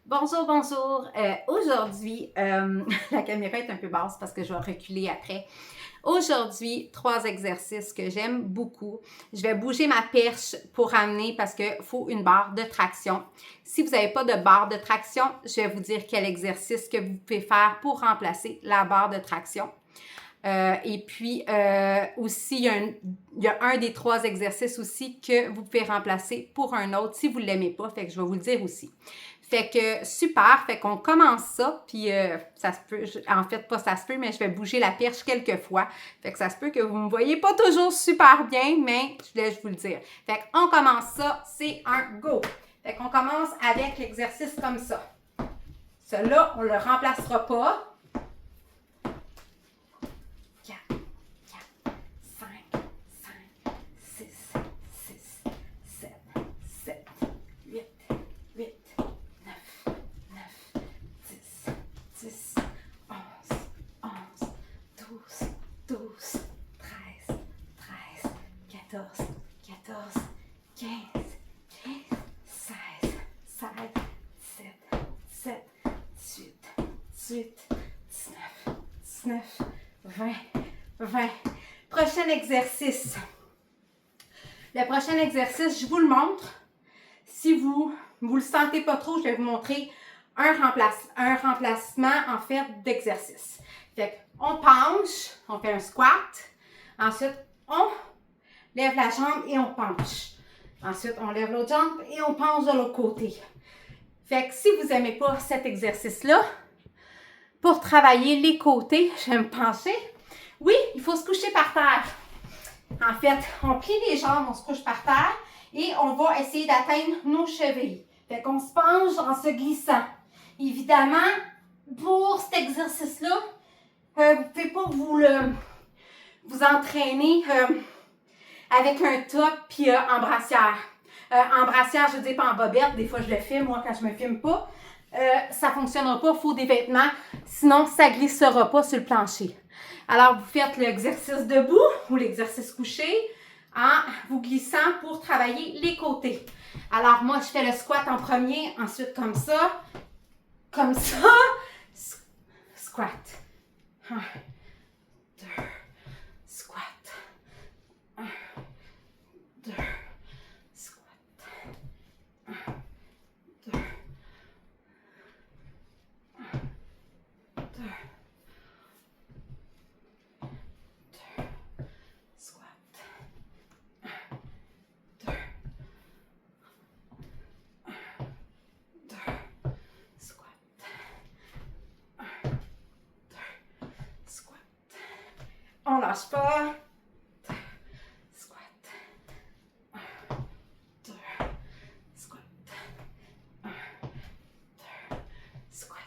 Bonjour, bonjour. Aujourd'hui, la caméra est un peu basse parce que je vais reculer après. Aujourd'hui, 3 exercices que j'aime beaucoup. Je vais bouger ma perche pour amener parce qu'il faut une barre de traction. Si vous n'avez pas de barre de traction, je vais vous dire quel exercice que vous pouvez faire pour remplacer la barre de traction. Et puis, aussi, il y a un des 3 exercices aussi que vous pouvez remplacer pour un autre si vous ne l'aimez pas. Fait que je vais vous le dire aussi. Fait que super, fait qu'on commence ça, puis ça se peut, en fait pas ça se peut, mais je vais bouger la perche quelques fois. Fait que ça se peut que vous me voyez pas toujours super bien, mais je voulais vous le dire. Fait qu'on commence ça, c'est un go. Fait qu'on commence avec l'exercice comme ça. Celui-là, on le remplacera pas. 4, 4, 5, 5, 6, 6, 7, 7, 8, 8, 9, 9, 10, 10, 11, 11, 12, 12, 13, 13, 14, 14, 15, 15, 16, 16, 17, 17, 18, 18, 19, 19, 20, 20. Prochain exercice. Le prochain exercice, je vous le montre. Si vous ne le sentez pas trop, je vais vous montrer un remplacement en fait d'exercice. Fait qu'on penche, on fait un squat. Ensuite, on lève la jambe et on penche. Ensuite, on lève l'autre jambe et on penche de l'autre côté. Fait que si vous n'aimez pas cet exercice-là, pour travailler les côtés, je vais me pencher. Oui, il faut se coucher par terre. En fait, on plie les jambes, on se couche par terre et on va essayer d'atteindre nos chevilles. Fait qu'on se penche en se glissant. Évidemment, pour cet exercice-là, vous ne pouvez pas vous entraîner avec un top puis en brassière. En brassière, je veux dire pas en bobette. Des fois, je le filme, moi, quand je me filme pas. Ça ne fonctionnera pas, il faut des vêtements. Sinon, ça ne glissera pas sur le plancher. Alors, vous faites l'exercice debout ou l'exercice couché en vous glissant pour travailler les côtés. Alors, moi, je fais le squat en premier, ensuite comme ça, squat. 1, 2, squat. 1, 2, squat. 1, 2, 1, 2, squat. 1, 2, 2, squat. 1, 2, squat. On lâche pas. 2, squat. 1, 2, squat. 1, 2, squat.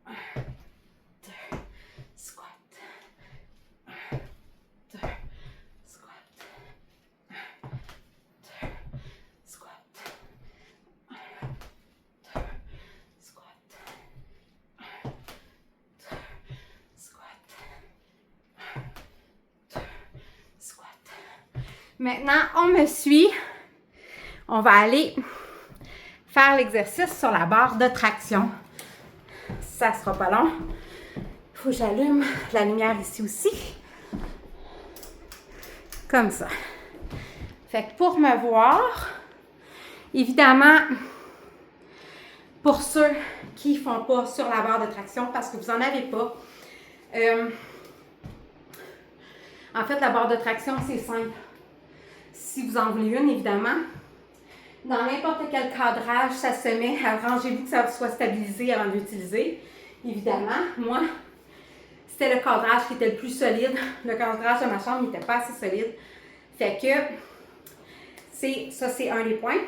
1, 2, squat. 1, 2, squat. 1, 2, squat. 1, 2, squat. 1, 2, squat. 1, 2, squat. Maintenant, on me suit. On va aller faire l'exercice sur la barre de traction. Ça sera pas long. Il faut que j'allume la lumière ici aussi. Comme ça. Fait que pour me voir, évidemment, pour ceux qui ne font pas sur la barre de traction parce que vous n'en avez pas, en fait, la barre de traction, c'est simple. Si vous en voulez une, évidemment, dans n'importe quel cadrage, ça se met. Arrangez-vous que ça soit stabilisé avant de l'utiliser. Évidemment, moi, c'était le cadrage qui était le plus solide. Le cadrage de ma chambre n'était pas assez solide. Fait que, ça, c'est un des points.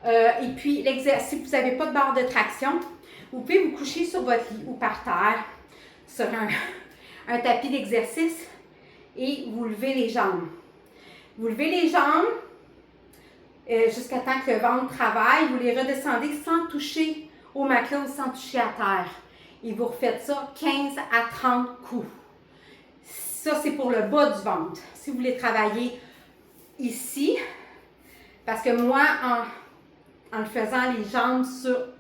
Et puis, si vous n'avez pas de barre de traction, vous pouvez vous coucher sur votre lit ou par terre, sur un tapis d'exercice et vous levez les jambes. Vous levez les jambes jusqu'à temps que le ventre travaille. Vous les redescendez sans toucher au matelas ou sans toucher à terre. Et vous refaites ça 15 à 30 coups. Ça, c'est pour le bas du ventre. Si vous voulez travailler ici, parce que moi, en le faisant les jambes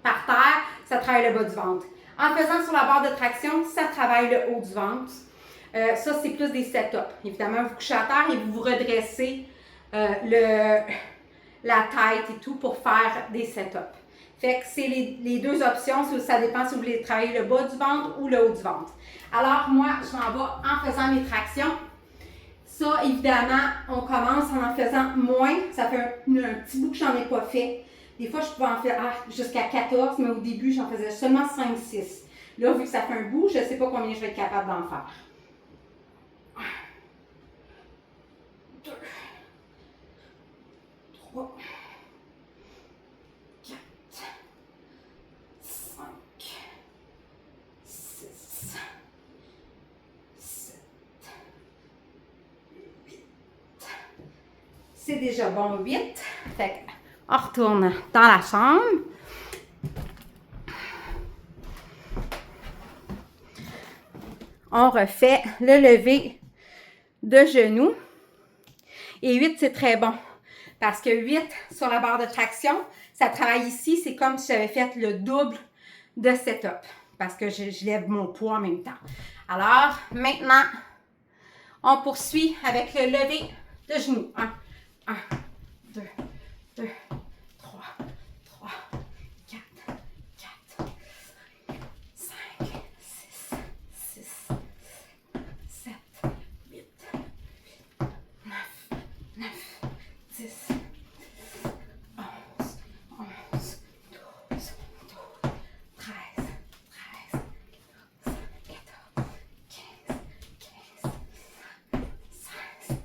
par terre, ça travaille le bas du ventre. En le faisant sur la barre de traction, ça travaille le haut du ventre. Ça, c'est plus des set-ups. Évidemment, vous couchez à terre et vous vous redressez la tête et tout pour faire des set-ups. Fait que c'est les deux options, ça dépend si vous voulez travailler le bas du ventre ou le haut du ventre. Alors, moi, je m'en vais en faisant mes tractions. Ça, évidemment, on commence en faisant moins. Ça fait un petit bout que j'en ai pas fait. Des fois, je pouvais en faire jusqu'à 14, mais au début, j'en faisais seulement 5-6. Là, vu que ça fait un bout, je ne sais pas combien je vais être capable d'en faire. 1, 2, 3, 4, 5, 6, 7, 8. C'est déjà bon, 8. Fait que, on retourne dans la chambre. On refait le lever de genoux. Et 8, c'est très bon. Parce que 8, sur la barre de traction, ça travaille ici. C'est comme si j'avais fait le double de setup. Parce que je lève mon poids en même temps. Alors, maintenant, on poursuit avec le lever de genoux. 1, 2, 3, 4, 5, 6, 7, 8, 9, 10, 11, 12, 13, 14, 15, 16,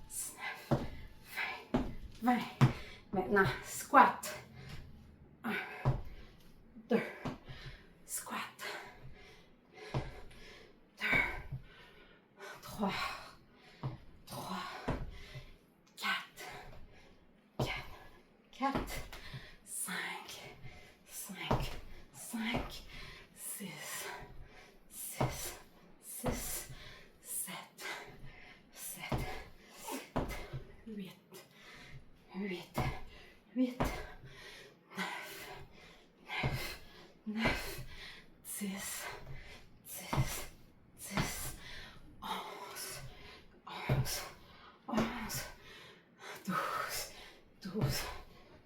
17, 20. Maintenant, squat. 1, 2, squat. 2, 3, 4, 5, 6, 7, 8, 10,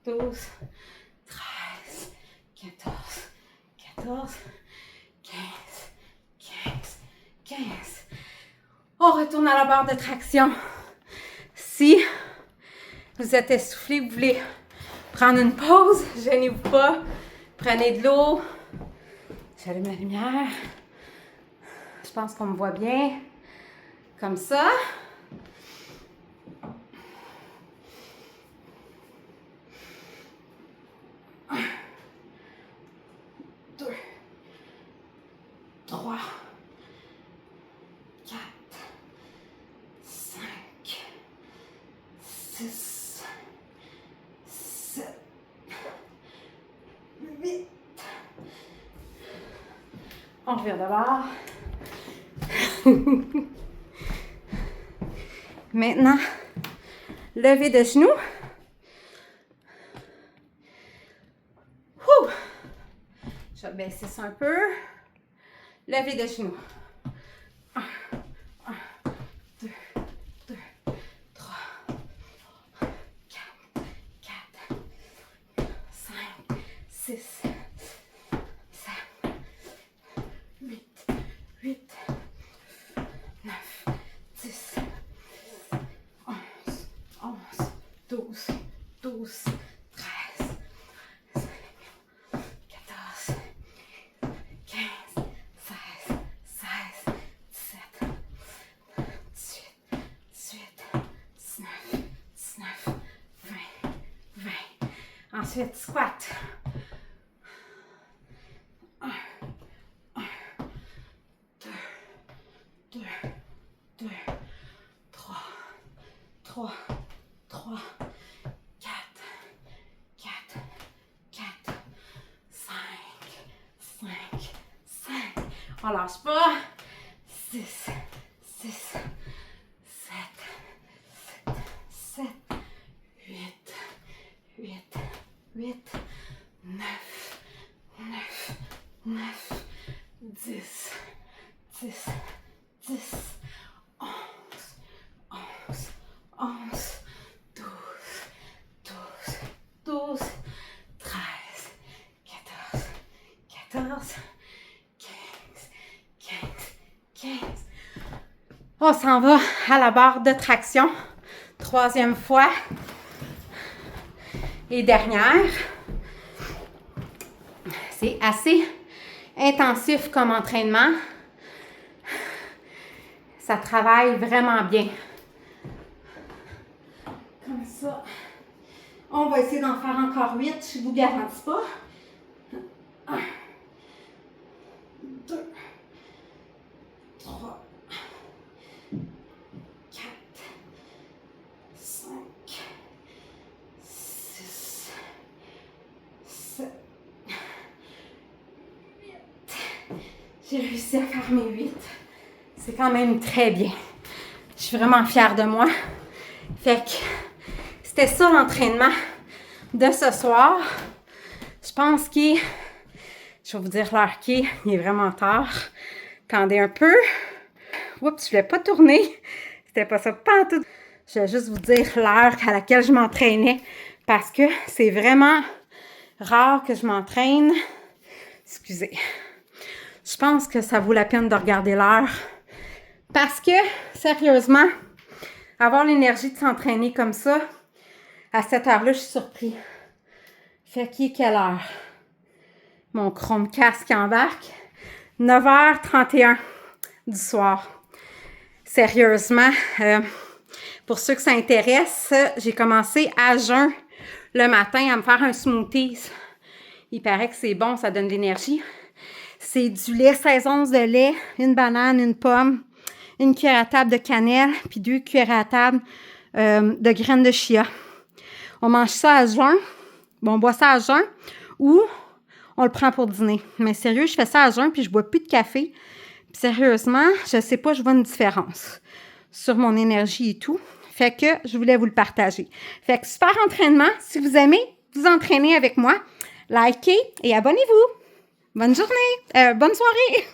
12, 13, 14, 15. On retourne à la barre de traction. Si vous êtes essoufflé, vous voulez prendre une pause, gênez-vous pas. Prenez de l'eau. J'allume la lumière. Je pense qu'on me voit bien. Comme ça. Un, 2, 3, 4, 5, 6, 7, 8. On revient d'abord. Maintenant, lever de genoux. Je vais baisser ça un peu. Lever de genoux. 1, 2, 3, 4, 5, 6, 7, 8, 9, 10, 11, 12, 13, 14, 15, 16, 17, 18, 19, 20. Ensuite, squat. 1, 2, 3, 5. On lâche pas. 6, 7, 8, 8, 9, 9, 9, 10, 10, 10, 11, 11, 11, 12, 12, 12, 13, 14, 14, 15, 15, 15. On s'en va à la barre de traction. Troisième fois. Et dernière. C'est assez intensif comme entraînement. Ça travaille vraiment bien. Comme ça. On va essayer d'en faire encore 8. Je ne vous garantis pas. 1, 2, 3, 4, 5, 6, 7, 8. J'ai réussi à faire mes 8. C'est quand même très bien. Je suis vraiment fière de moi. Fait que c'était ça l'entraînement de ce soir. Je pense qu'il... Je vais vous dire l'heure qu'il est. Il est vraiment tard. Attendez un peu. Oups, je ne voulais pas tourner. C'était pas ça, pas en tout. Je vais juste vous dire l'heure à laquelle je m'entraînais parce que c'est vraiment rare que je m'entraîne. Excusez. Je pense que ça vaut la peine de regarder l'heure parce que, sérieusement, avoir l'énergie de s'entraîner comme ça, à cette heure-là, je suis surprise. Fait qu'il est quelle heure? Mon Chromecast qui embarque. 9h31 du soir. Sérieusement, pour ceux que ça intéresse, j'ai commencé à jeun le matin à me faire un smoothie. Il paraît que c'est bon, ça donne de l'énergie. C'est du lait, 16 onces de lait, une banane, une pomme, une cuillère à table de cannelle, puis 2 cuillères à table de graines de chia. On mange ça à jeun. Bon, on boit ça à jeun ou on le prend pour dîner. Mais sérieux, je fais ça à jeun puis je bois plus de café. Puis sérieusement, je sais pas, je vois une différence sur mon énergie et tout. Fait que je voulais vous le partager. Fait que super entraînement. Si vous aimez vous entraîner avec moi, likez et abonnez-vous. Bonne journée, bonne soirée.